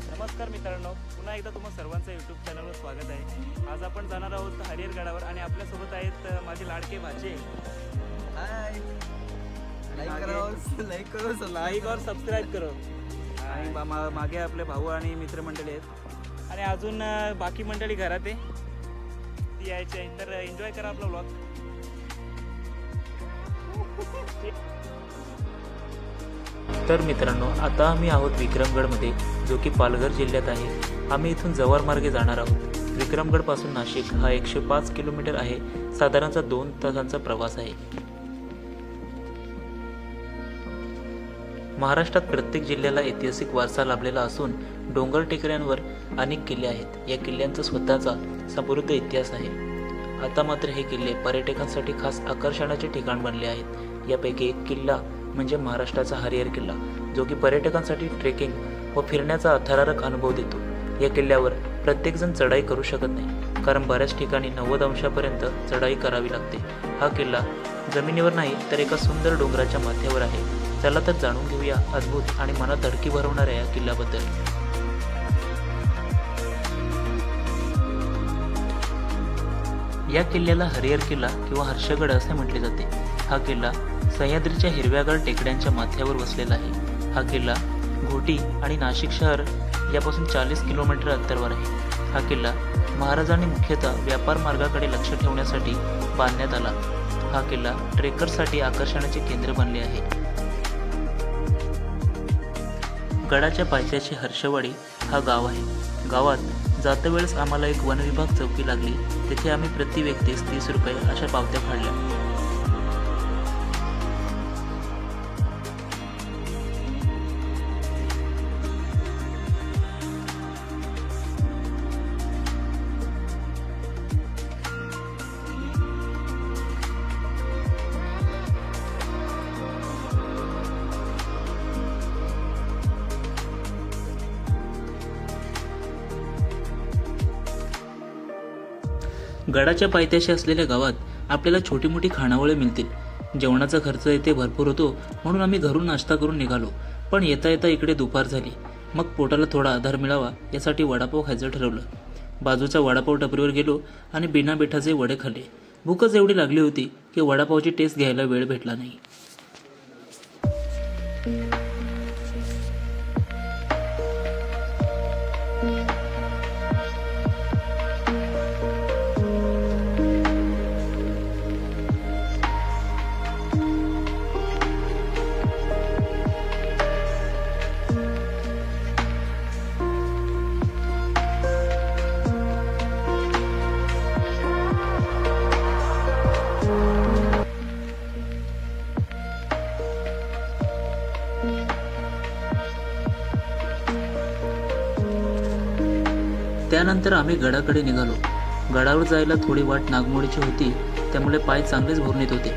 नमस्कार मित्रांनो, पुन्हा एकदा तुम्हा सर्वांचं यूट्यूब चॅनलवर स्वागत आहे। आज आपण जाणार आहोत हरिहर गडावर आणि आपल्यासोबत आहेत माझे लाडके भाचे। हाय, लाईक और सबस्क्राइब करो। आणि मागे आपले भाऊ आणि मित्रमंडळी आहेत आणि अजून बाकी मंडळी घरात आहे, ती यायची आहे, तर एन्जॉय करा आपला व्लॉग। तर मित्रांनो, आता आम्ही आहोत विक्रमगडमध्ये, जो की पालघर जिल्ह्यात आहे। आम्ही इथून जव्हार मार्गे जाणार आहोत। विक्रमगडपासून नाशिक हा 105 किलोमीटर आहे। साधारणतः 2 तासांचा प्रवास आहे। महाराष्ट्रात प्रत्येक जिल्ह्याला ऐतिहासिक वारसा लाभलेला असून डोंगर टेकड्यांवर अनेक किल्ले आहेत। या किल्ल्यांचा स्वतःचा समृद्ध इतिहास आहे। आता मात्र हे किल्ले पर्यटकांसाठी खास आकर्षणाचे ठिकाण बनले आहेत। यापैकी एक किल्ला म्हणजे महाराष्ट्राचा हरिहर किल्ला, जो की पर्यटकांसाठी ट्रेकिंग व फिरण्याचा थरारक अनुभव देतो। या किल्ल्यावर प्रत्येकजण चढाई करू शकत नाही, कारण बऱ्याच ठिकाणी 90 अंशापर्यंत चढाई करावी लागते। हा किल्ला जमिनीवर नाही तर एका सुंदर डोंगराच्या माथ्यावर आहे। चला तर जाणून घेऊया अद्भुत आणि मनात धडकी भरवणाऱ्या या किल्ल्याबद्दल। या किल्ल्याला हरिहर किल्ला किंवा हर्षगड असे म्हटले जाते। हा किल्ला सह्याद्रीच्या हिरव्यागार टेकड्यांच्या माथ्यावर वसलेला आहे। हा किल्ला घोटी आणि नाशिक शहर यापासून 40 किलोमीटर अंतरावर आहे। हा किल्ला महाराजांनी मुख्यतः व्यापार मार्गाकडे लक्ष ठेवण्यासाठी बांधण्यात आला। हा किल्ला ट्रेकरसाठी आकर्षणाचे केंद्र बनले आहे। गडाच्या पायथ्याशी हर्षवाडी हा गाव आहे। गावात जातेवेळेस आम्हाला एक वनविभाग चौकी लागली। तिथे आम्ही प्रति व्यक्तीस 30 रुपये अशा पावत्या फाडल्या। गडाच्या पायथ्याशी असलेल्या गावात आपल्याला छोटी मोठी खानावळे मिळतील। जेवणाचा खर्च इथे भरपूर होतो, म्हणून आम्ही घरून नाश्ता करून निघालो। पण येता येता इकडे दुपार झाली। मग पोटाला थोडा आधार मिळावा यासाठी वडापाव खायचं ठरवलं। बाजूच्या वडापाव टपरीवर गेलो आणि बिना बेठाचे वडे खाल्ले। भूकच एवढी लागली होती की वडापावची टेस्ट घ्यायला वेळ भेटला नाही। त्यानंतर आम्ही गडाकडे निघालो। गडावर जायला थोडी वाट नागमोडीची होती, त्यामुळे पाय चांगलेच भरून येत होते।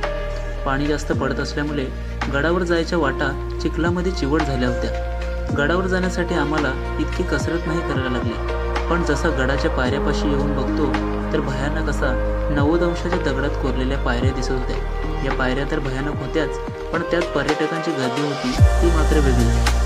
पाणी जास्त पडत असल्यामुळे गडावर जायच्या वाटा चिखलामध्ये चिवट झाल्या होत्या। गडावर जाण्यासाठी आम्हाला इतकी कसरत नाही करायला लागली। पण जसा गडाच्या पायऱ्यापाशी येऊन बघतो तर भयानक असा 90 अंशाच्या दगडात कोरलेल्या पायऱ्या दिसत होत्या। या पायऱ्या तर भयानक होत्याच, पण त्यात पर्यटकांची गर्दी होती ती मात्र वेगळी।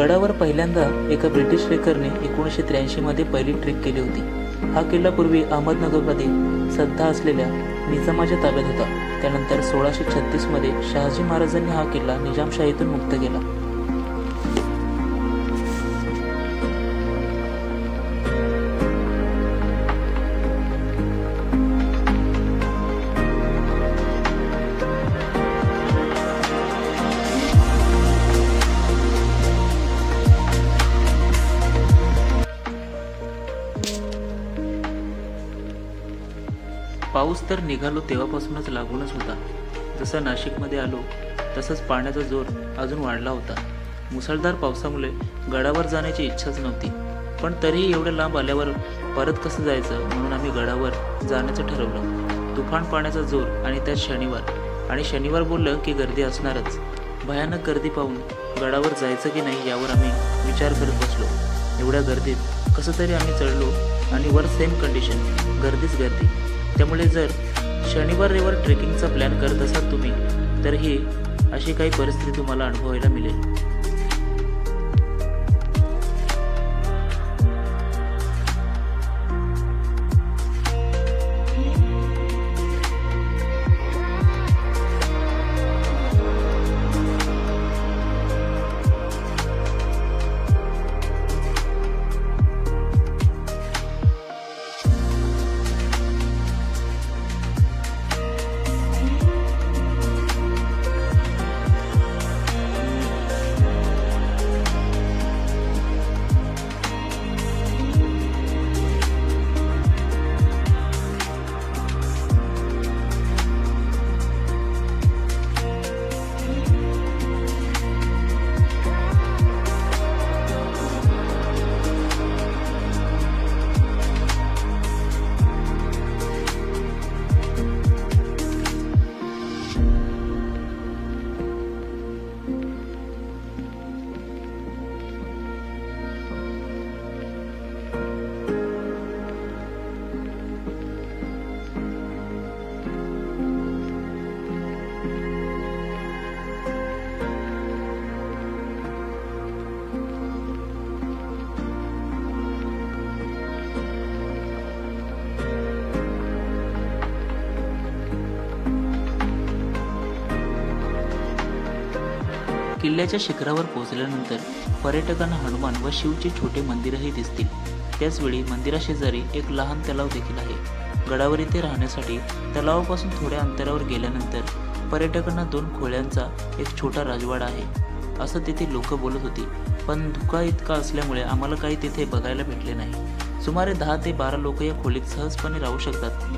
गडावर पहिल्यांदा एका ब्रिटिश ट्रेकरने 1983 मध्ये पहिली ट्रेक केली होती. हा किल्ला पूर्वी अहमदनगरमध्ये सध्या असलेल्या निजामाच्या ताब्यात होता. त्यानंतर 1636 मध्ये शहाजी महाराजांनी हा किल्ला निजामशाहीतून मुक्त केला. पाऊस तर निघालो तेव्हापासूनच लागूनच होता. जसा नाशिकमध्ये आलो तसंच पाण्याचा जोर अजून वाढला होता. मुसळधार पावसामुळे गडावर जाण्याची इच्छाच नव्हती, पण तरीही एवढ्या लांब आल्यावर परत कसं जायचं म्हणून आम्ही गडावर जाण्याचं ठरवलं. तुफान पाण्याचा जोर आणि त्यात शनिवार बोललं की गर्दी असणारच. भयानक गर्दी पाहून गडावर जायचं की नाही यावर आम्ही विचार करत बसलो. एवढ्या गर्दीत कसं तरी आम्ही चढलो आणि वर सेम कंडिशन, गर्दीच गर्दी. त्यामुळे जर शनिवार रविवार ट्रेकिंगचा प्लॅन करत असाल तुम्ही तर ही अशी काही परिस्थिती तुम्हाला अनुभवायला मिळेल. किल्ल्याच्या शिखरावर पोहोचल्यानंतर पर्यटकांना हनुमान व शिवचे छोटे मंदिरही दिसतील. त्याचवेळी मंदिराशेजारी एक लहान तलाव देखील आहे. गडावर इथे राहण्यासाठी तलावापासून थोड्या अंतरावर गेल्यानंतर पर्यटकांना 2 खोल्यांचा एक छोटा राजवाडा आहे असं तिथे लोक बोलत होती. पण धुका इतका असल्यामुळे आम्हाला काही तिथे बघायला भेटले नाही. सुमारे 10 ते 12 लोक या खोलीत सहजपणे राहू शकतात.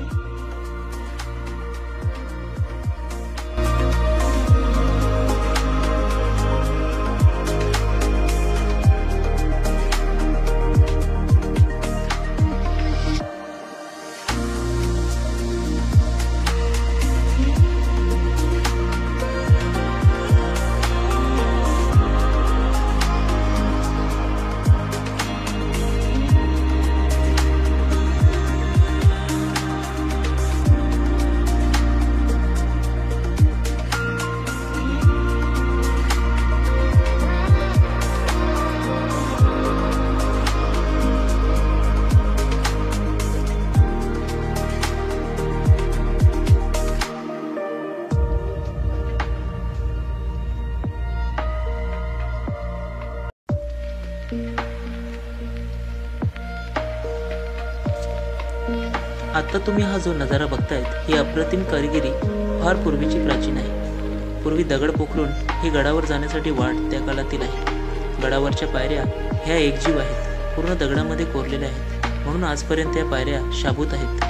आता तुम्ही हा जो नजारा बघतायत ही अप्रतिम कारिगिरी फार पूर्वीची प्राचीन आहे. पूर्वी दगड पोखरून ही गडावर जाण्यासाठी वाट त्या काळातील आहे. गडावरच्या पायऱ्या ह्या एकजीव आहेत, पूर्ण दगडामध्ये कोरलेल्या आहेत, म्हणून आजपर्यंत या पायऱ्या शाबूत आहेत.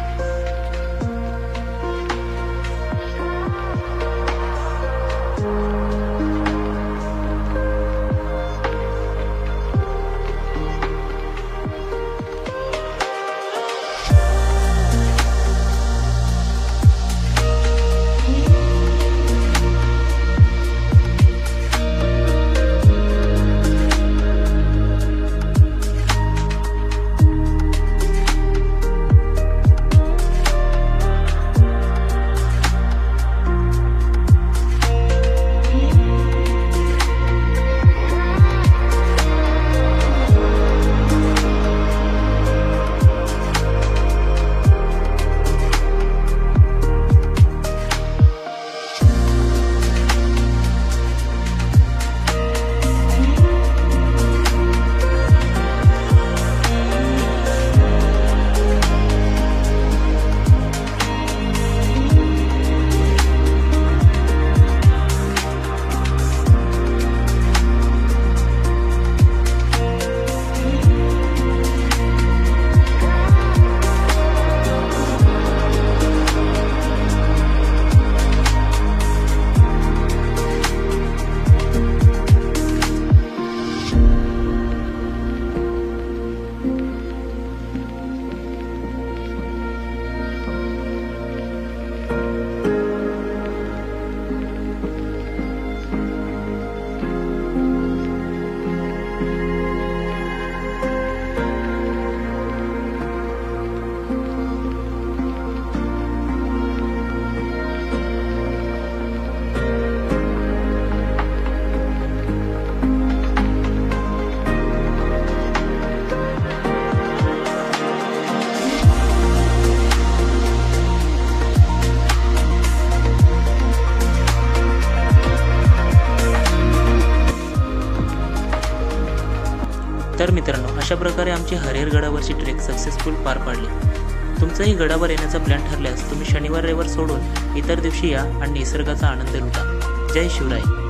अशा प्रकारे आमची हरिहर गडावरची ट्रेक सक्सेसफुल पार पाडली. तुमचाही गडावर येण्याचा प्लॅन ठरल्यास तुम्ही शनिवार रविवार सोडून इतर दिवशी या आणि निसर्गाचा आनंद लुटा. जय शिवराय.